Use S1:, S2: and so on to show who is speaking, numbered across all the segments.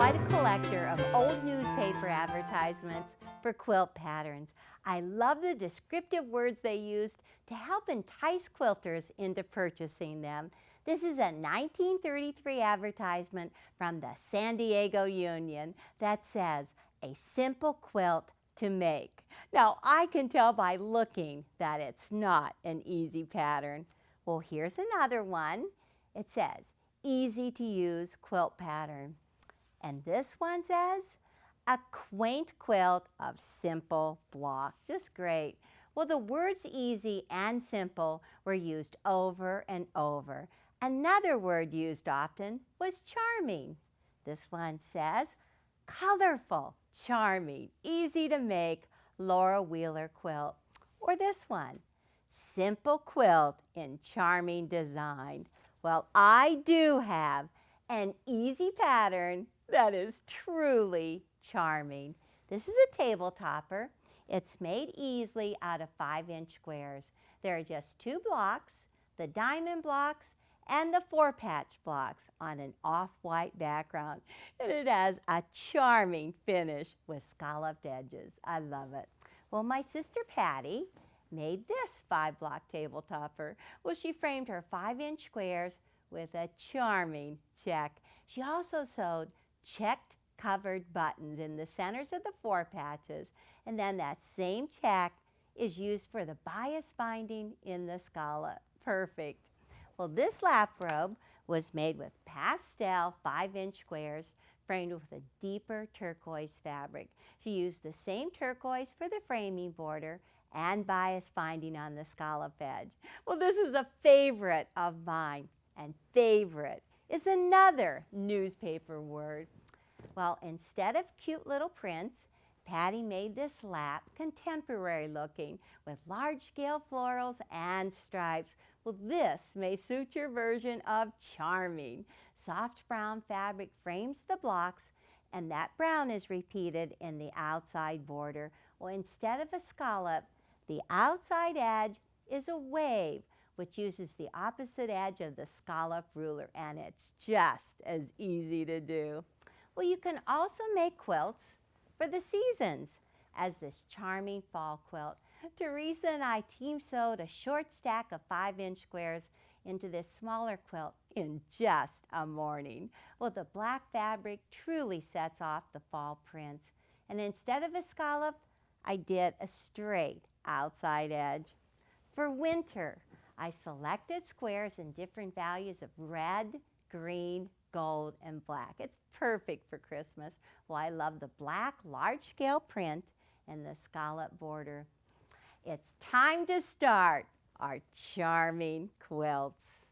S1: quite a collector of old newspaper advertisements for quilt patterns. I love the descriptive words they used to help entice quilters into purchasing them. This is a 1933 advertisement from the San Diego Union that says, "A simple quilt to make." Now, I can tell by looking that it's not an easy pattern. Well, here's another one. It says, "Easy to use quilt pattern." And this one says, "A quaint quilt of simple block." Just great. Well, the words easy and simple were used over and over. Another word used often was charming. This one says, "Colorful, charming, easy to make Laura Wheeler quilt." Or this one, "Simple quilt in charming design." Well, I do have an easy pattern that is truly charming. This is a table topper. It's made easily out of 5-inch squares. There are just 2 blocks, the diamond blocks and the 4-patch blocks on an off-white background. And it has a charming finish with scalloped edges. I love it. Well, my sister Patty made this 5-block table topper. Well, she framed her 5-inch squares with a charming check. She also sewed checked covered buttons in the centers of the 4 patches, and then that same check is used for the bias binding in the scallop. Perfect. Well, this lap robe was made with pastel 5-inch squares framed with a deeper turquoise fabric. She used the same turquoise for the framing border and bias binding on the scallop edge. Well, this is a favorite of mine, and favorite is another newspaper word. Well, instead of cute little prints, Patty made this lap contemporary looking with large-scale florals and stripes. Well, this may suit your version of charming. Soft brown fabric frames the blocks, and that brown is repeated in the outside border. Well, instead of a scallop, the outside edge is a wave, which uses the opposite edge of the scallop ruler, and it's just as easy to do. Well, you can also make quilts for the seasons, as this charming fall quilt. Teresa and I team sewed a short stack of 5-inch squares into this smaller quilt in just a morning. Well, the black fabric truly sets off the fall prints. And instead of a scallop, I did a straight outside edge. For winter, I selected squares in different values of red, green, gold, and black. It's perfect for Christmas. Well, I love the black large-scale print and the scallop border. It's time to start our charming quilts.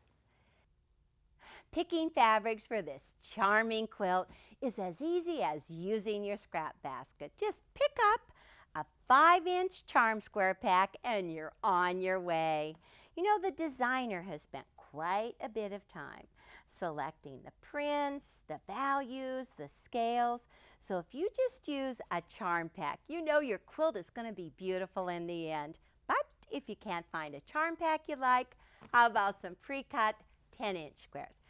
S1: Picking fabrics for this charming quilt is as easy as using your scrap basket. Just pick up a 5-inch charm square pack and you're on your way. You know, the designer has spent quite a bit of time selecting the prints, the values, the scales. So if you just use a charm pack, you know your quilt is going to be beautiful in the end. But if you can't find a charm pack you like, how about some pre-cut 10-inch squares?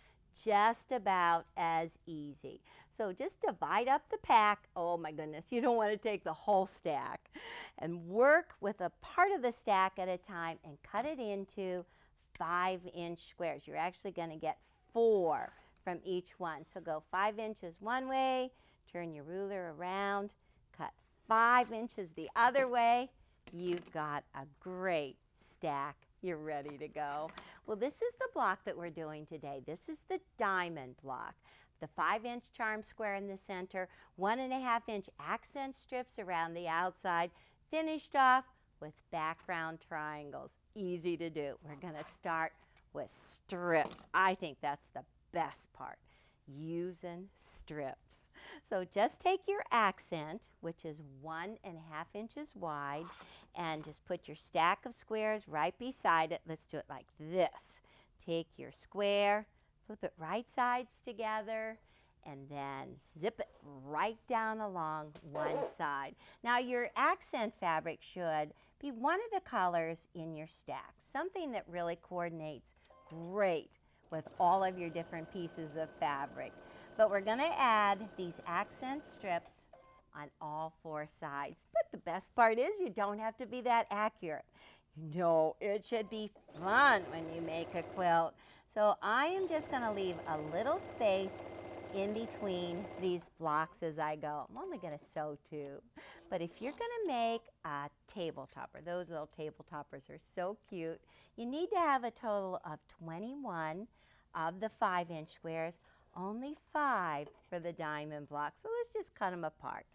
S1: Just about as easy. So just divide up the pack. Oh my goodness, you don't want to take the whole stack. And work with a part of the stack at a time and cut it into 5-inch squares. You're actually going to get 4 from each one. So go 5 inches one way, turn your ruler around, cut 5 inches the other way. You've got a great stack. You're ready to go. Well, this is the block that we're doing today. This is the diamond block. The 5-inch charm square in the center, 1.5-inch accent strips around the outside, finished off with background triangles. Easy to do. We're going to start with strips. I think that's the best part, using strips. So just take your accent, which is 1.5 inches wide, and just put your stack of squares right beside it. Let's do it like this. Take your square, flip it right sides together, and then zip it right down along one side. Now your accent fabric should be one of the colors in your stack, something that really coordinates great with all of your different pieces of fabric. But we're gonna add these accent strips on all 4 sides. But the best part is you don't have to be that accurate. No, it should be fun when you make a quilt. So I am just gonna leave a little space in between these blocks as I go. I'm only gonna sew 2. But if you're gonna make a table topper, those little table toppers are so cute, you need to have a total of 21 of the 5-inch squares, only 5 for the diamond blocks. So let's just cut them apart.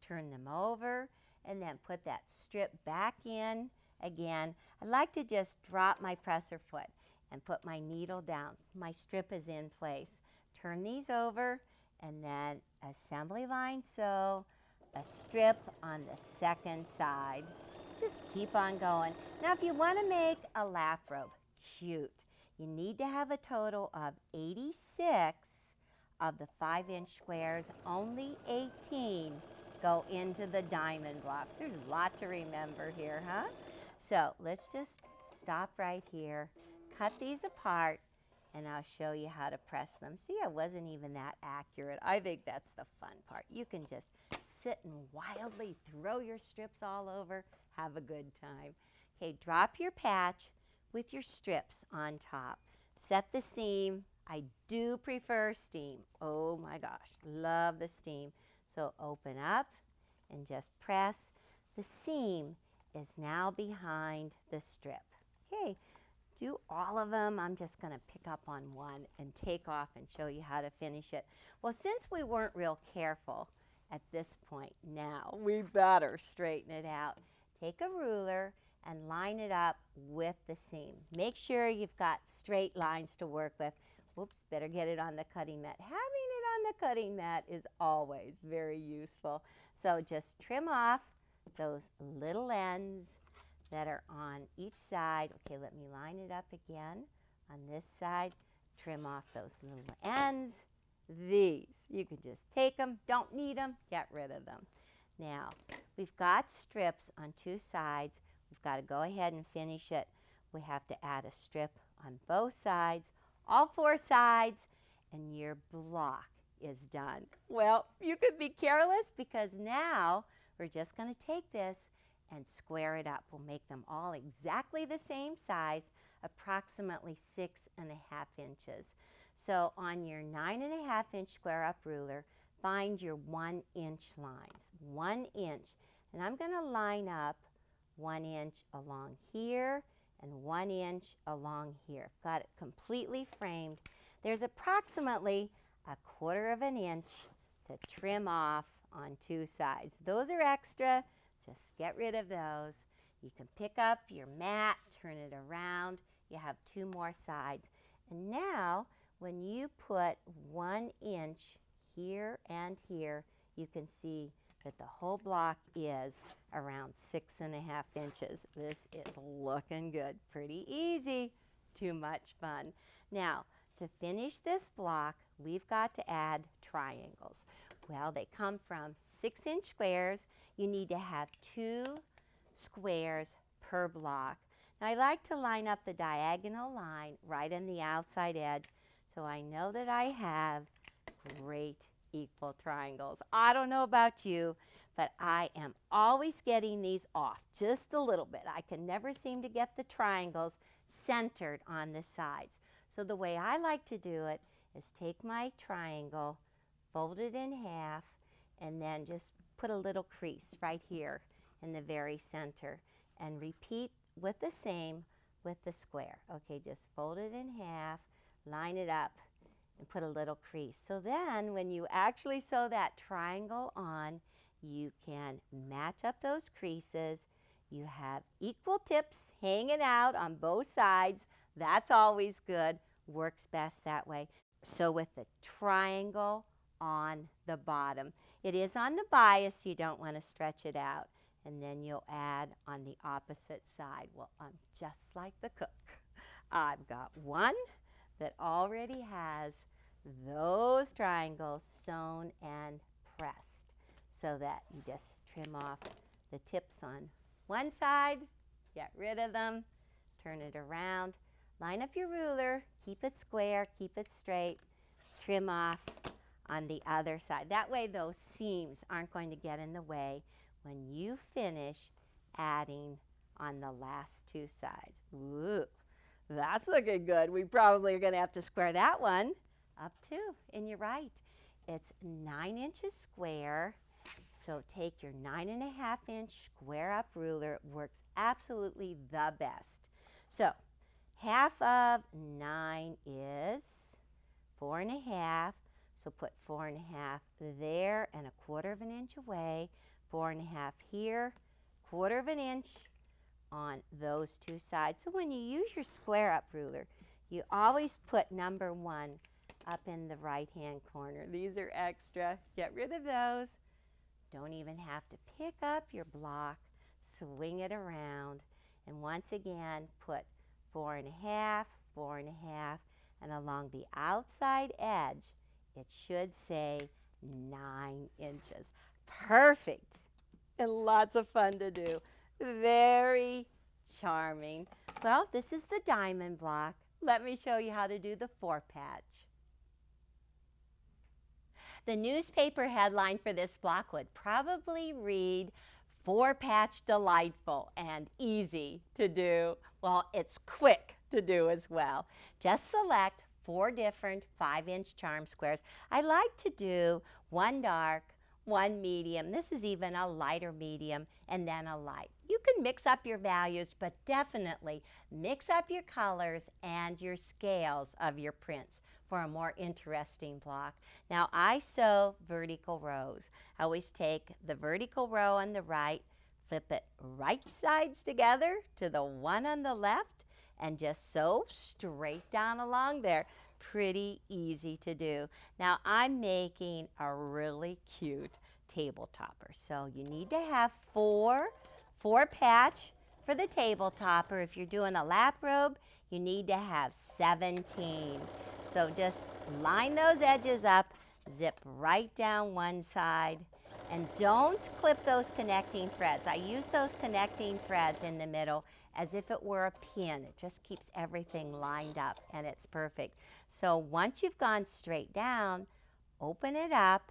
S1: Turn them over and then put that strip back in again. I like to just drop my presser foot and put my needle down. My strip is in place. Turn these over and then assembly line sew a strip on the second side. Just keep on going. Now if you want to make a lap robe, cute, you need to have a total of 86 of the 5-inch squares, only 18 go into the diamond block. There's a lot to remember here, huh? So let's just stop right here, cut these apart, and I'll show you how to press them. See, I wasn't even that accurate. I think that's the fun part. You can just sit and wildly throw your strips all over, have a good time. Okay, drop your patch with your strips on top. Set the seam. I do prefer steam. Oh my gosh, love the steam. So open up and just press. The seam is now behind the strip. Okay, do all of them. I'm just going to pick up on one and take off and show you how to finish it. Well, since we weren't real careful at this point, now we better straighten it out. Take a ruler and line it up with the seam. Make sure you've got straight lines to work with. Whoops, better get it on the cutting mat. Having it on the cutting mat is always very useful. So just trim off those little ends that are on each side. Okay, let me line it up again. On this side, trim off those little ends. These, you can just take them, don't need them, get rid of them. Now, we've got strips on 2 sides. We've got to go ahead and finish it. We have to add a strip on both sides, all 4 sides, and your block is done. Well, you could be careless because now we're just going to take this and square it up. We'll make them all exactly the same size, approximately 6.5 inches. So on your 9.5-inch square up ruler, find your 1-inch lines, 1 inch. And I'm going to line up 1 inch along here and 1 inch along here. I've got it completely framed. There's approximately 1/4 of an inch to trim off on 2 sides. Those are extra. Just get rid of those. You can pick up your mat, turn it around. You have 2 more sides. And now, when you put 1 inch here and here, you can see that the whole block is around 6.5 inches. This is looking good. Pretty easy. Too much fun. Now, to finish this block, we've got to add triangles. Well, they come from 6-inch squares. You need to have 2 squares per block. Now, I like to line up the diagonal line right on the outside edge so I know that I have great equal triangles. I don't know about you, but I am always getting these off just a little bit. I can never seem to get the triangles centered on the sides. So the way I like to do it is take my triangle, fold it in half, and then just put a little crease right here in the very center and repeat with the same with the square. Okay, just fold it in half, line it up, and put a little crease. So then when you actually sew that triangle on, you can match up those creases. You have equal tips hanging out on both sides. That's always good. Works best that way. So with the triangle on the bottom, it is on the bias. You don't want to stretch it out. And then you'll add on the opposite side. Well, I'm just like the cook. I've got one that already has those triangles sewn and pressed so that you just trim off the tips on one side, get rid of them, turn it around, line up your ruler, keep it square, keep it straight, trim off on the other side. That way those seams aren't going to get in the way when you finish adding on the last two sides. Ooh, that's looking good. We probably are going to have to square that one up too. And you're right. It's 9 inches square. So take your 9.5-inch square up ruler. It works absolutely the best. So half of 9 is 4.5. So put 4.5 there and 1/4 of an inch away. 4.5 here, 1/4 of an inch on those two sides. So when you use your square up ruler, you always put number 1 up in the right-hand corner. These are extra. Get rid of those. Don't even have to pick up your block. Swing it around. And once again, put 4.5, 4.5, and along the outside edge, it should say 9 inches. Perfect. And lots of fun to do. Very charming. Well, this is the diamond block. Let me show you how to do the 4-patch. The newspaper headline for this block would probably read, 4-patch delightful and easy to do. Well, it's quick to do as well. Just select 4 different 5-inch charm squares. I like to do 1 dark, 1 medium. This is even a lighter medium and then a light. You can mix up your values, but definitely mix up your colors and your scales of your prints for a more interesting block. Now I sew vertical rows. I always take the vertical row on the right, flip it right sides together to the one on the left, and just sew straight down along there. Pretty easy to do. Now I'm making a really cute table topper. So you need to have 4 patch for the table topper. If you're doing a lap robe, you need to have 17. So just line those edges up, zip right down one side, and don't clip those connecting threads. I use those connecting threads in the middle as if it were a pin. It just keeps everything lined up and it's perfect. So once you've gone straight down, open it up,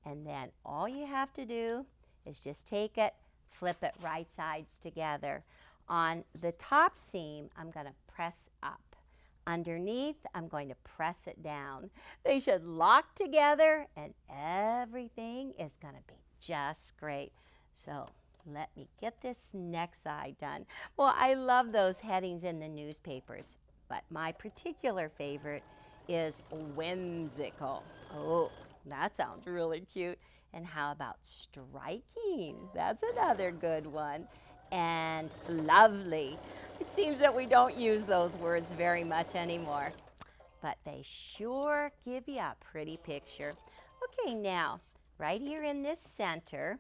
S1: and then all you have to do is just take it, flip it right sides together. On the top seam, I'm going to press up. Underneath, I'm going to press it down. They should lock together and everything is going to be just great. So let me get this next side done. Well, I love those headings in the newspapers, but my particular favorite is whimsical. Oh, that sounds really cute. And how about striking? That's another good one. And lovely. It seems that we don't use those words very much anymore, but they sure give you a pretty picture. Okay, now, right here in this center,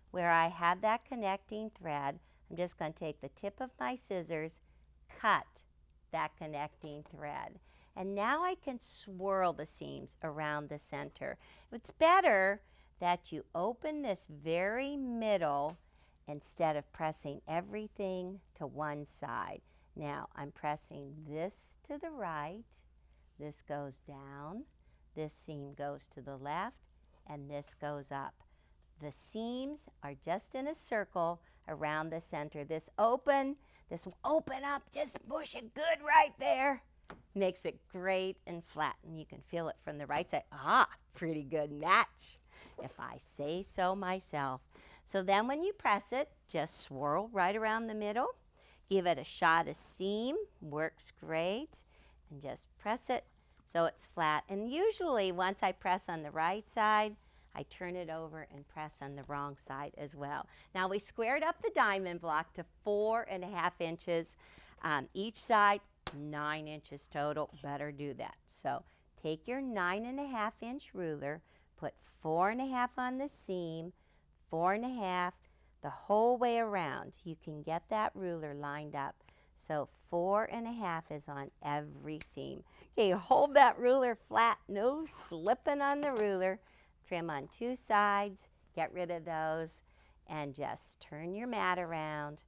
S1: where I have that connecting thread, I'm just going to take the tip of my scissors, cut that connecting thread. And now I can swirl the seams around the center. It's better that you open this very middle instead of pressing everything to one side. Now I'm pressing this to the right, this goes down, this seam goes to the left, and this goes up. The seams are just in a circle around the center. This will open up, just push it good right there. Makes it great and flat, and you can feel it from the right side. Ah, pretty good match, if I say so myself. So then when you press it, just swirl right around the middle. Give it a shot of seam, works great. And just press it so it's flat. And usually once I press on the right side, I turn it over and press on the wrong side as well. Now we squared up the diamond block to 4.5 inches each side, 9 inches total. Better do that. So take your 9.5-inch ruler, put 4.5 on the seam, 4.5 the whole way around. You can get that ruler lined up. So 4.5 is on every seam. Okay, hold that ruler flat, no slipping on the ruler. Trim on 2 sides, get rid of those, and just turn your mat around,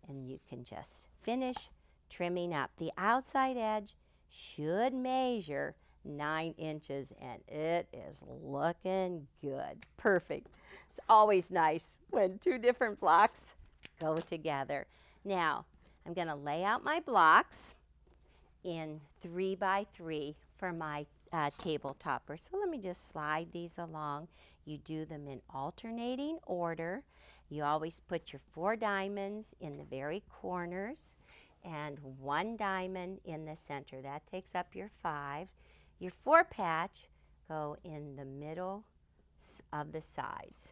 S1: and you can just finish trimming up. The outside edge should measure 9 inches, and it is looking good. Perfect. It's always nice when two different blocks go together. Now, I'm going to lay out my blocks in 3 by 3 for my table topper. So let me just slide these along. You do them in alternating order. You always put your 4 diamonds in the very corners and 1 diamond in the center. That takes up your 5. Your 4 patch go in the middle of the sides.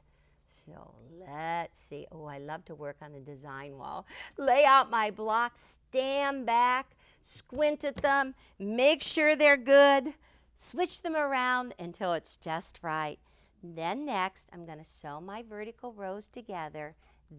S1: So let's see. Oh, I love to work on a design wall. Lay out my blocks, stand back, squint at them, make sure they're good, switch them around until it's just right. Then next, I'm going to sew my vertical rows together.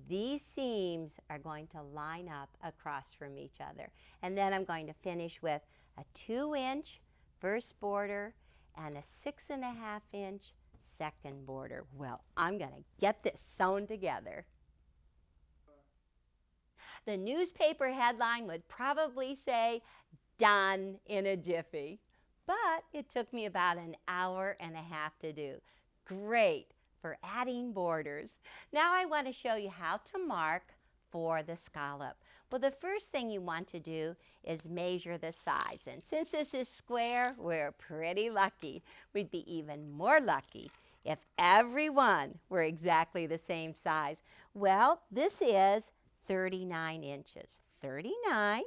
S1: These seams are going to line up across from each other. And then I'm going to finish with a 2-inch first border and a 6.5-inch second border. Well, I'm going to get this sewn together. The newspaper headline would probably say, "Done in a jiffy." But it took me about an hour and a half to do. Great for adding borders. Now I want to show you how to mark for the scallop. Well, the first thing you want to do is measure the sides. And since this is square, we're pretty lucky. We'd be even more lucky if everyone were exactly the same size. Well, this is 39 inches. 39,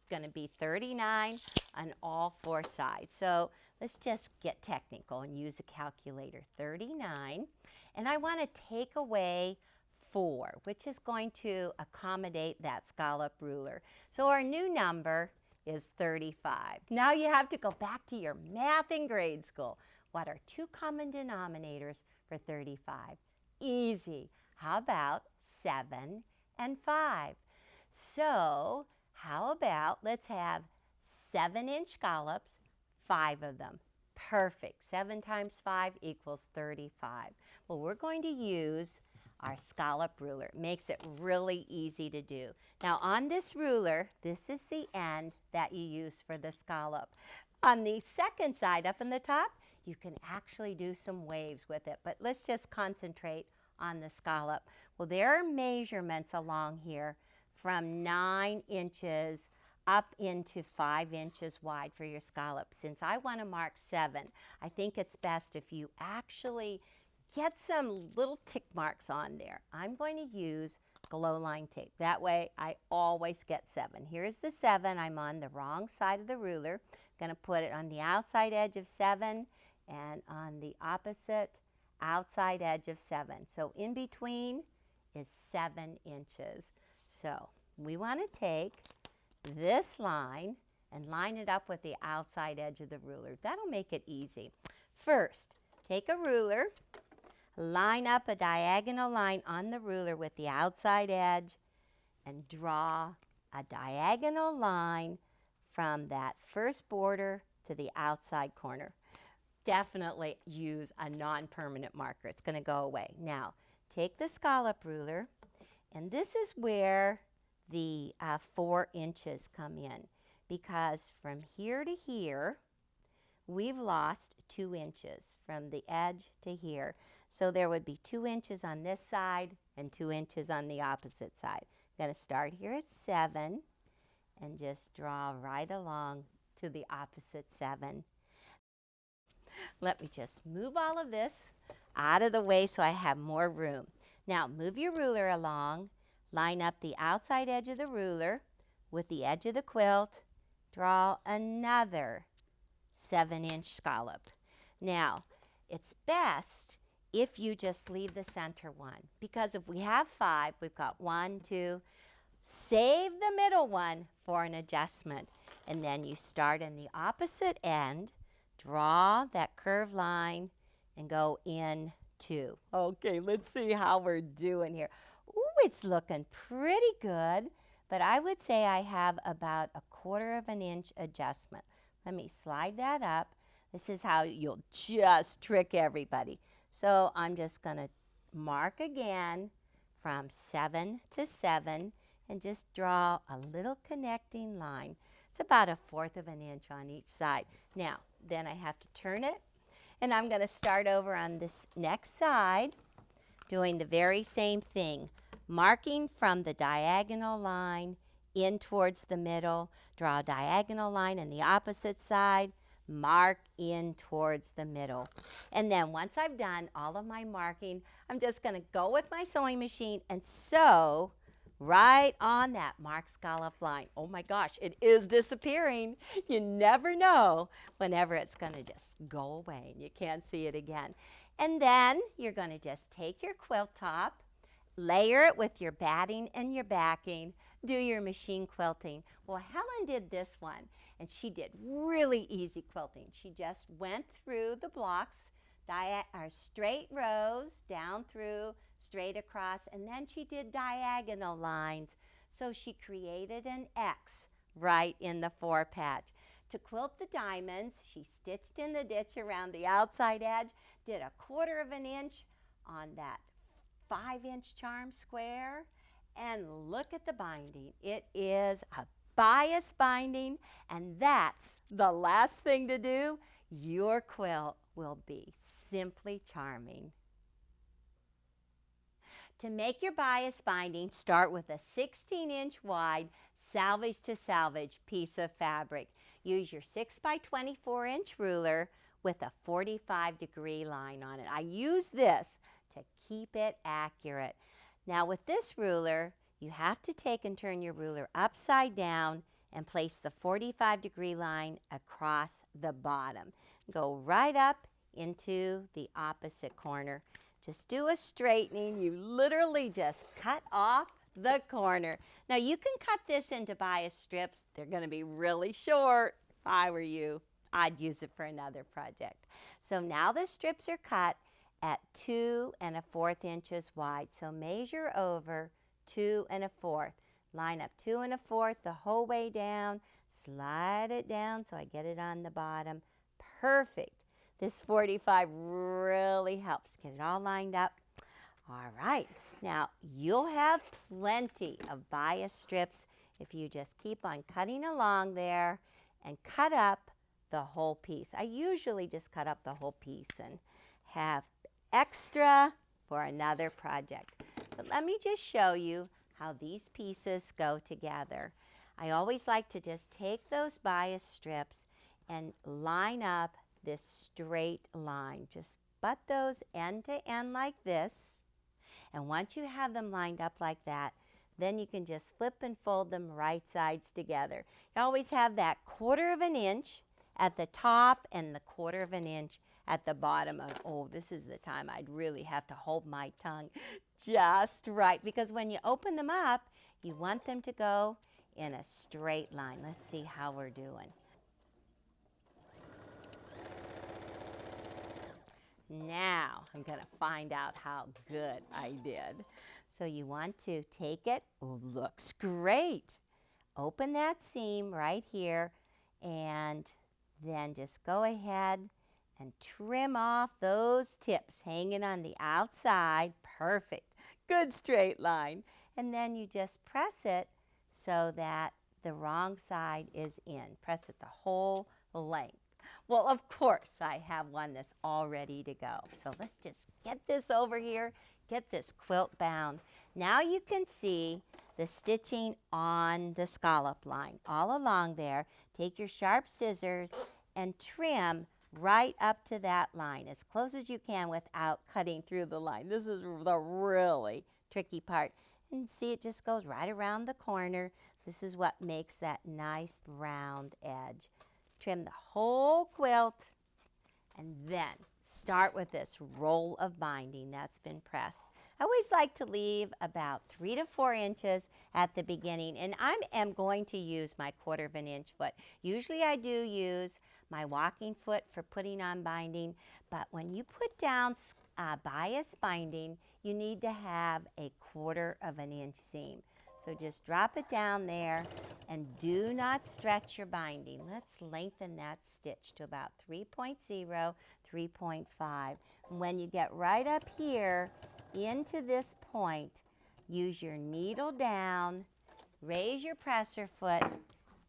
S1: going to be 39 on all 4 sides. So let's just get technical and use a calculator. 39. And I want to take away 4, which is going to accommodate that scallop ruler. So our new number is 35. Now you have to go back to your math in grade school. What are 2 common denominators for 35? Easy. How about 7 and 5? So how about let's have 7-inch scallops, 5 of them. Perfect. 7 times 5 equals 35. Well, we're going to use our scallop ruler. It makes it really easy to do. Now on this ruler, this is the end that you use for the scallop. On the second side up in the top, you can actually do some waves with it, but let's just concentrate on the scallop. Well, there are measurements along here from 9 inches up into 5 inches wide for your scallop. Since I want to mark 7, I think it's best if you actually get some little tick marks on there. I'm going to use glow line tape. That way I always get 7. Here's the 7. I'm on the wrong side of the ruler. Going to put it on the outside edge of 7 and on the opposite outside edge of 7. So in between is 7 inches. So we want to take this line and line it up with the outside edge of the ruler. That'll make it easy. First, take a ruler, line up a diagonal line on the ruler with the outside edge, and draw a diagonal line from that first border to the outside corner. Definitely use a non-permanent marker. It's going to go away. Now, take the scallop ruler, and this is where the 4 inches come in, because from here to here, we've lost 2 inches from the edge to here. So there would be 2 inches on this side and 2 inches on the opposite side. I'm going to start here at 7 and just draw right along to the opposite 7. Let me just move all of this out of the way so I have more room. Now move your ruler along, line up the outside edge of the ruler with the edge of the quilt, draw another 7-inch scallop. Now, it's best if you just leave the center one, because if we have 5, we've got 1, 2, save the middle one for an adjustment. And then you start in the opposite end, draw that curved line, and go in 2. Okay, let's see how we're doing here. Ooh, it's looking pretty good, but I would say I have about a 1/4 of an inch adjustment. Let me slide that up. This is how you'll just trick everybody. So I'm just going to mark again from 7 to 7, and just draw a little connecting line. It's about 1/4 of an inch on each side. Now, then I have to turn it, and I'm going to start over on this next side, doing the very same thing, marking from the diagonal line in towards the middle, draw a diagonal line on the opposite side, mark in towards the middle. And then once I've done all of my marking, I'm just going to go with my sewing machine and sew right on that marked scallop line. Oh my gosh, it is disappearing. You never know whenever it's going to just go away and you can't see it again. And then you're going to just take your quilt top, layer it with your batting and your backing, do your machine quilting. Well, Helen did this one, and she did really easy quilting. She just went through the blocks, straight rows, down through, straight across, and then she did diagonal lines. So she created an X right in the forepatch. To quilt the diamonds, she stitched in the ditch around the outside edge, did 1/4 of an inch on that 5-inch charm square, and look at the binding. It is a bias binding, and that's the last thing to do. Your quilt will be simply charming. To make your bias binding, start with a 16-inch wide salvage to salvage piece of fabric. Use your 6 by 24-inch ruler with a 45-degree line on it. I use this to keep it accurate. Now with this ruler, you have to take and turn your ruler upside down and place the 45-degree line across the bottom. Go right up into the opposite corner. Just do a straightening. You literally just cut off the corner. Now you can cut this into bias strips. They're going to be really short. If I were you, I'd use it for another project. So now the strips are cut at 2 1/4 inches wide. So measure over 2 1/4. Line up 2 1/4 the whole way down. Slide it down so I get it on the bottom. Perfect. This 45 really helps. Get it all lined up. All right. Now, you'll have plenty of bias strips if you just keep on cutting along there and cut up the whole piece. I usually just cut up the whole piece and have extra for another project. But let me just show you how these pieces go together. I always like to just take those bias strips and line up this straight line. Just butt those end to end like this. And once you have them lined up like that, then you can just flip and fold them right sides together. You always have that 1/4 of an inch at the top and the 1/4 of an inch at the bottom. Oh, this is the time I'd really have to hold my tongue just right, because when you open them up, you want them to go in a straight line. Let's see how we're doing. Now I'm going to find out how good I did. So you want to take it. Oh, looks great. Open that seam right here and then just go ahead and trim off those tips hanging on the outside. Perfect. Good straight line. And then you just press it so that the wrong side is in. Press it the whole length. Well, of course, I have one that's all ready to go. So let's just get this over here, get this quilt bound. Now you can see the stitching on the scallop line all along there. Take your sharp scissors and trim right up to that line as close as you can without cutting through the line. This is the really tricky part. And see, it just goes right around the corner. This is what makes that nice round edge. Trim the whole quilt and then start with this roll of binding that's been pressed. I always like to leave about 3 to 4 inches at the beginning, and I am going to use my 1/4 of an inch foot. Usually I do use my walking foot for putting on binding, but when you put down bias binding, you need to have a 1/4 of an inch seam. So just drop it down there and do not stretch your binding. Let's lengthen that stitch to about 3.0, 3.5. When you get right up here into this point, use your needle down raise your presser foot,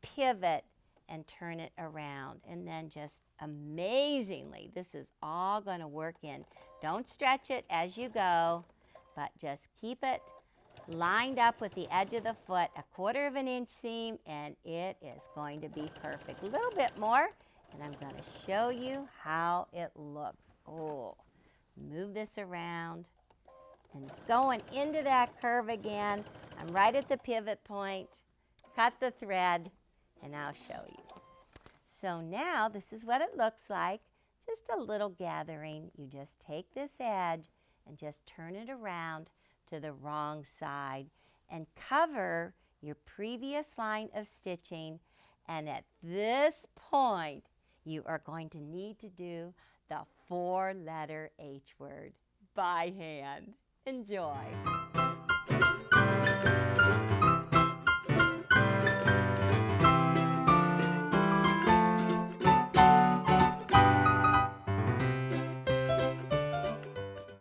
S1: pivot, and turn it around. And then just amazingly, this is all going to work in. Don't stretch it as you go, but just keep it lined up with the edge of the foot, a 1/4 inch seam, and it is going to be perfect. A little bit more, and I'm going to show you how it looks. Oh, move this around and going into that curve again. I'm right at the pivot point. Cut the thread, and I'll show you. So now this is what it looks like. Just a little gathering. You just take this edge and just turn it around to the wrong side and cover your previous line of stitching. And at this point, you are going to need to do the 4-letter H word by hand. Enjoy.